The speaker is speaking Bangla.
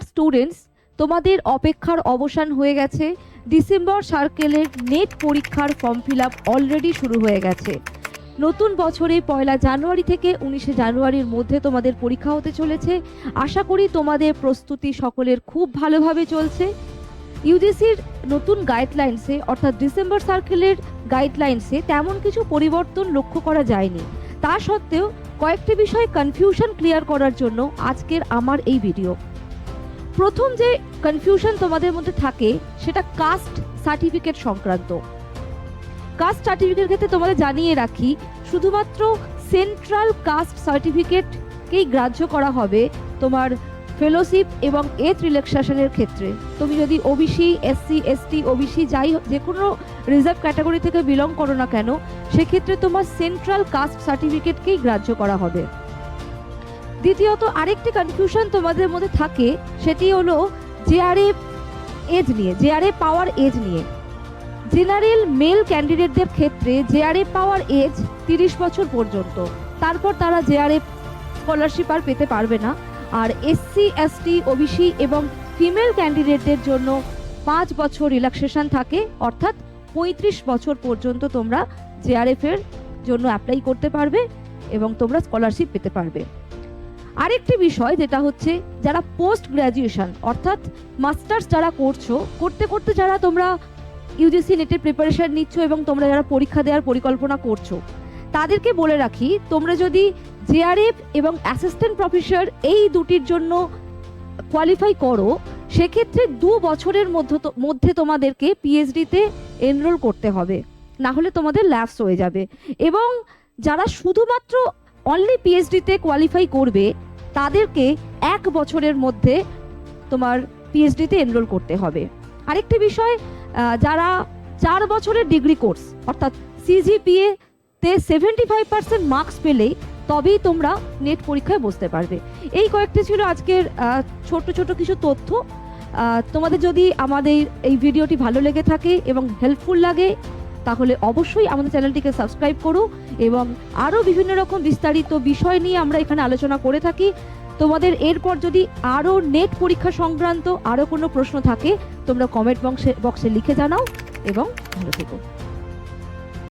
ডিয়ার স্টুডেন্টস, তোমাদের অপেক্ষার অবসান হয়ে গেছে। ডিসেম্বর সার্কেলের নেট পরীক্ষার ফর্ম ফিল আপ অলরেডি শুরু হয়ে গেছে। নতুন বছরে 1 জানুয়ারি থেকে 19 জানুয়ারির মধ্যে তোমাদের পরীক্ষা হতে চলেছে। আশা করি তোমাদের প্রস্তুতি সকলের খুব ভালোভাবে চলছে। ইউজিসির নতুন গাইডলাইন্সে অর্থাৎ ডিসেম্বর সার্কেলের গাইডলাইন্সে তেমন কিছু পরিবর্তন লক্ষ্য করা যায়নি। তা সত্ত্বেও কয়েকটি বিষয়ে কনফিউশন ক্লিয়ার করার জন্য আজকের আমার এই ভিডিও। প্রথম যে কনফিউশন তোমাদের মধ্যে থাকে সেটা কাস্ট সার্টিফিকেট সংক্রান্ত। কাস্ট সার্টিফিকেটের ক্ষেত্রে তোমাদের জানিয়ে রাখি, শুধুমাত্র সেন্ট্রাল কাস্ট সার্টিফিকেটকেই গ্রাহ্য করা হবে তোমার ফেলোশিপ এবং এজ রিল্যাক্সেশনের ক্ষেত্রে। তুমি যদি ওবিসি, এসসি, এসটি, ওবিসি যে কোনো রিজার্ভ ক্যাটাগরি থেকে বিলং করো না কেন, সেক্ষেত্রে তোমার সেন্ট্রাল কাস্ট সার্টিফিকেটকেই গ্রাহ্য করা হবে। দ্বিতীয়ত আরেকটি কনফিউশন তোমাদের মধ্যে থাকে, সেটি হলো জেআরএফ এজ নিয়ে, জেআরএফ পাওয়ার এজ নিয়ে। জেনারেল মেল ক্যান্ডিডেটদের ক্ষেত্রে জেআরএফ পাওয়ার এজ 30 বছর পর্যন্ত, তারপর তারা জেআরএফ স্কলারশিপ আর পেতে পারবে না। আর এসসি, এসটি, ওবিসি এবং ফিমেল ক্যান্ডিডেটদের জন্য 5 বছর রিল্যাক্সেশন থাকে, অর্থাৎ 35 বছর পর্যন্ত তোমরা জেআরএফ এর জন্য অ্যাপ্লাই করতে পারবে এবং তোমরা স্কলারশিপ পেতে পারবে। আরেকটি বিষয় যেটা হচ্ছে, যারা পোস্ট গ্র্যাজুয়েশন অর্থাৎ মাস্টার্স যারা করছো, করতে করতে যারা তোমরা ইউজিসি নেটের প্রিপারেশন নিচ্ছ এবং তোমরা যারা পরীক্ষা দেওয়ার পরিকল্পনা করছো, তাদেরকে বলে রাখি, তোমরা যদি জেআরএফ এবং অ্যাসিস্ট্যান্ট প্রফেসর এই দুটির জন্য কোয়ালিফাই করো, সেক্ষেত্রে 2 বছরের মধ্যে তোমাদেরকে পিএইচডিতে এনরোল করতে হবে, না হলে তোমাদের ল্যাপস হয়ে যাবে। এবং যারা শুধুমাত্র অনলি পিএইচডিতে কোয়ালিফাই করবে, তাদেরকে 1 বছরের মধ্যে তোমার পিএইচডিতে এনরোল করতে হবে। আরেকটি বিষয়, যারা 4 বছরের ডিগ্রি কোর্স অর্থাৎ সিজিপিএ তে 75% মার্কস পেলেই তবেই তোমরা নেট পরীক্ষায় বসতে পারবে। এই কয়েকটি ছিল আজকের ছোট ছোট কিছু তথ্য। তোমাদের যদি আমাদের এই ভিডিওটি ভালো লেগে থাকে এবং হেল্পফুল লাগে, তাহলে অবশ্যই আমাদের চ্যানেলটিকে সাবস্ক্রাইব করো এবং আরও বিভিন্ন রকম বিস্তারিত বিষয় নিয়ে আমরা এখানে আলোচনা করে থাকি। তোমাদের এরপর যদি আরও নেট পরীক্ষা সংক্রান্ত আরও কোনো প্রশ্ন থাকে, তোমরা কমেন্ট বক্সে লিখে জানাও এবং ভালো থেকো।